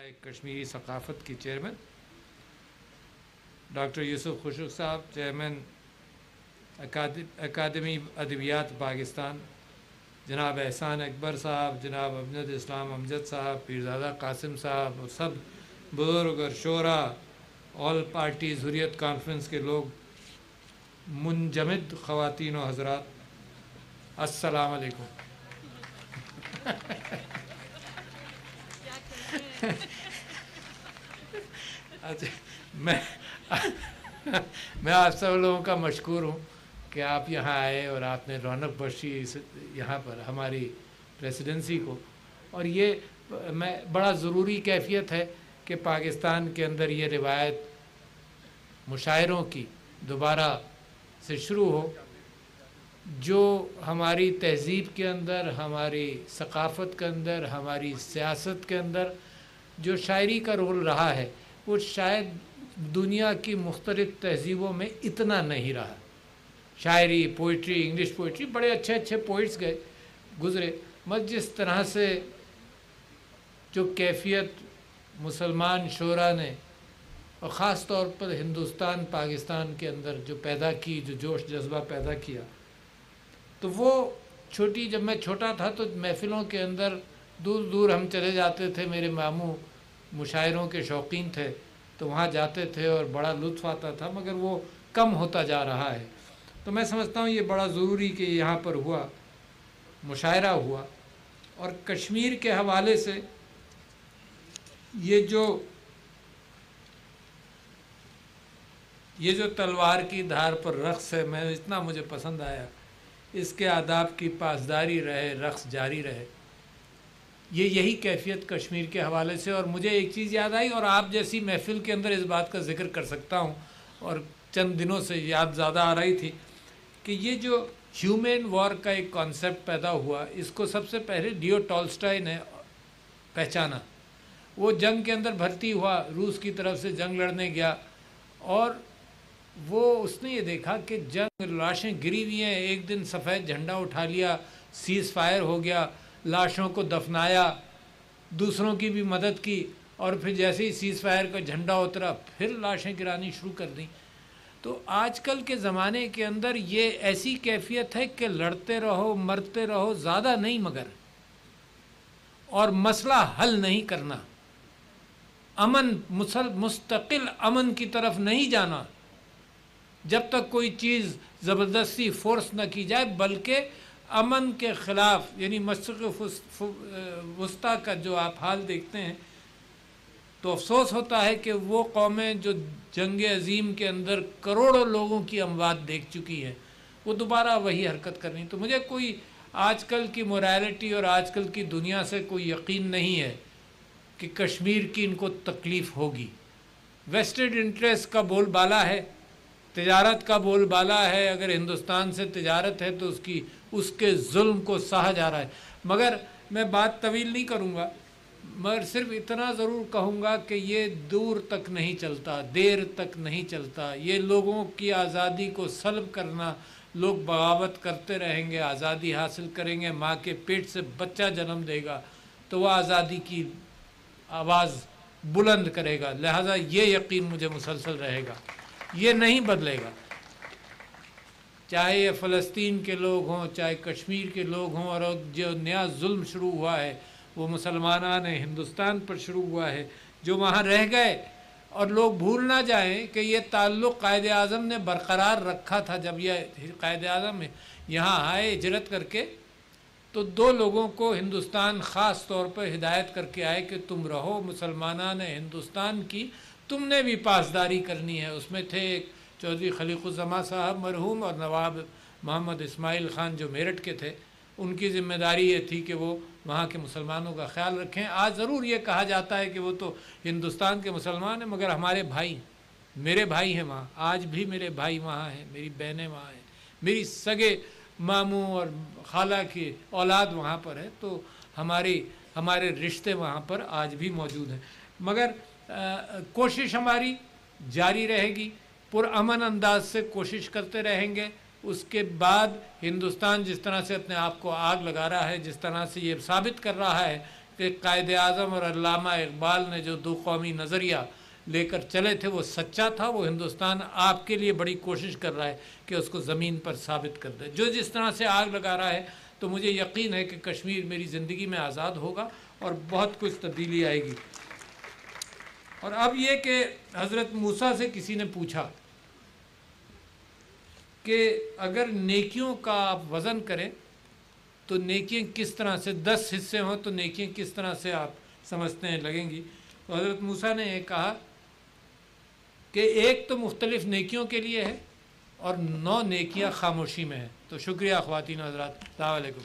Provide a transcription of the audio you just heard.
شورائے کشمیری ثقافت کی chairman, doctor یوسف خشک صاحب چیئرمین اکادمی ادبیات پاکستان، جناب احسان اکبر صاحب، جناب امجد اسلام امجد صاحب، پیرزادہ قاسم صاحب اور سب بزرگ اور شعراء، آل پارٹیز حریت کانفرنس کے لوگ، منجمد خواتین و حضرات، السلام علیکم۔ اچھا، میں آپ سب لوگوں کا مشکور ہوں کہ آپ یہاں آئے اور آپ نے رونق بخشی یہاں پر ہماری پریسیڈنسی کو، اور یہ بڑا ضروری کیفیت ہے کہ پاکستان کے اندر یہ روایت مشاعروں کی دوبارہ سے شروع ہو، جو ہماری تہذیب کے اندر، ہماری ثقافت کے اندر، ہماری سیاست کے اندر جو شاعری کا رول رہا ہے وہ شاید دنیا کی مختلف تہذیبوں میں اتنا نہیں رہا۔ شاعری، پوئٹری، انگلش پوئٹری، بڑے اچھے اچھے پوئٹس گزرے، مگر جس طرح سے جو کیفیت مسلمان شعراء نے اور خاص طور پر ہندوستان پاکستان کے اندر جو پیدا کی، جو جوش جذبہ پیدا کیا، تو وہ جب میں چھوٹا تھا تو محفلوں کے اندر دور دور ہم چلے جاتے تھے، میرے ماموں مشاعروں کے شوقین تھے تو وہاں جاتے تھے اور بڑا لطف آتا تھا، مگر وہ کم ہوتا جا رہا ہے۔ تو میں سمجھتا ہوں یہ بڑا ضروری کہ یہاں پر ہوا، مشاعرہ ہوا، اور کشمیر کے حوالے سے یہ جو تلوار کی دھار پر رقص ہے، اتنا مجھے پسند آیا، اس کے آداب کی پاسداری رہے، رقص جاری رہے، یہی کیفیت کشمیر کے حوالے سے۔ اور مجھے ایک چیز یاد آئی، اور آپ جیسی محفل کے اندر اس بات کا ذکر کر سکتا ہوں، اور چند دنوں سے یاد زیادہ آ رہی تھی کہ یہ جو ہیومن وار کا ایک کانسیپٹ پیدا ہوا، اس کو سب سے پہلے لیو ٹالسٹائے نے پہچانا۔ وہ جنگ کے اندر بھرتی ہوا، روس کی طرف سے جنگ لڑنے گیا، اور اس نے یہ دیکھا کہ جنگ، لاشیں گری ہوئی ہیں، ایک دن سفید جھنڈا اٹھا لیا، سیز فائر ہو گیا، لاشوں کو دفنایا، دوسروں کی بھی مدد کی، اور پھر جیسے ہی سیز فائر کا جھنڈا اترا پھر لاشیں گرانی شروع کر دیں۔ تو آج کل کے زمانے کے اندر یہ ایسی کیفیت ہے کہ لڑتے رہو، مرتے رہو، زیادہ نہیں مگر، اور مسئلہ حل نہیں کرنا، مستقل امن کی طرف نہیں جانا جب تک کوئی چیز زبردستی فورس نہ کی جائے، بلکہ امن کے خلاف، یعنی مشرق وسطیٰ کا جو آپ حال دیکھتے ہیں تو افسوس ہوتا ہے کہ وہ قومیں جو جنگ عظیم کے اندر کروڑوں لوگوں کی اموات دیکھ چکی ہیں، وہ دوبارہ وہی حرکت کرنی۔ تو مجھے کوئی آج کل کی مورالٹی اور آج کل کی دنیا سے کوئی یقین نہیں ہے کہ کشمیر کی ان کو تکلیف ہوگی۔ ویسٹڈ انٹرسٹ کا بول بالا ہے، تجارت کا بول بالا ہے، اگر ہندوستان سے تجارت ہے تو اس کے ظلم کو سہا جا رہا ہے۔ مگر میں بات طویل نہیں کروں گا، مگر صرف اتنا ضرور کہوں گا کہ یہ دور تک نہیں چلتا، دیر تک نہیں چلتا۔ یہ لوگوں کی آزادی کو سلب کرنا، لوگ بغاوت کرتے رہیں گے، آزادی حاصل کریں گے، ماں کے پیٹ سے بچہ جنم دے گا تو وہ آزادی کی آواز بلند کرے گا۔ لہذا یہ یقین مجھے مسلسل رہے گا، یہ نہیں بدلے گا، چاہے یہ فلسطین کے لوگ ہوں، چاہے کشمیر کے لوگ ہوں، اور جو نیا ظلم شروع ہوا ہے وہ مسلمانان ہندوستان پر شروع ہوا ہے جو وہاں رہ گئے۔ اور لوگ بھول نہ جائیں کہ یہ تعلق قائد اعظم نے برقرار رکھا تھا۔ جب یہ قائد اعظم یہاں آئے ہجرت کر کے، تو دو لوگوں کو ہندوستان خاص طور پر ہدایت کر کے آئے کہ تم رہو، مسلمانان ہندوستان کی تم نے بھی پاسداری کرنی ہے۔ اس میں تھے ایک چودھری خلیق الزماں صاحب مرحوم، اور نواب محمد اسماعیل خان جو میرٹھ کے تھے، ان کی ذمہ داری یہ تھی کہ وہ وہاں کے مسلمانوں کا خیال رکھیں۔ آج ضرور یہ کہا جاتا ہے کہ وہ تو ہندوستان کے مسلمان ہیں، مگر ہمارے بھائی، میرے بھائی ہیں وہاں، آج بھی میرے بھائی وہاں ہیں، میری بہنیں وہاں ہیں، میری سگے ماموں اور خالہ کی اولاد وہاں پر ہے، تو ہمارے رشتے وہاں پر آج بھی موجود ہیں۔ مگر کوشش ہماری جاری رہے گی، پرامن انداز سے کوشش کرتے رہیں گے۔ اس کے بعد ہندوستان جس طرح سے اپنے آپ کو آگ لگا رہا ہے، جس طرح سے یہ ثابت کر رہا ہے کہ قائد اعظم اور علامہ اقبال نے جو دو قومی نظریہ لے کر چلے تھے وہ سچا تھا. وہ ہندوستان آپ کے لیے بڑی کوشش کر رہا ہے کہ اس کو زمین پر ثابت کر دے. جو جس طرح سے آگ لگا رہا ہے تو مجھے یقین ہے کہ کشمیر میری زندگی میں آزاد ہوگا اور بہت کچھ تبدیلی آئے گی. اور اب یہ کہ حضرت موسیٰ سے کسی نے پوچھا کہ اگر نیکیوں کا آپ وزن کریں تو نیکیاں کس طرح سے 10 حصے ہوں تو نیکیاں کس طرح سے آپ سمجھتے ہیں لگیں گی. تو حضرت موسیٰ نے یہ کہا کہ ایک تو مختلف نیکیوں کے لیے ہے اور 9 نیکیاں خاموشی میں ہیں. تو شکریہ خواتین و حضرات. السلام علیکم.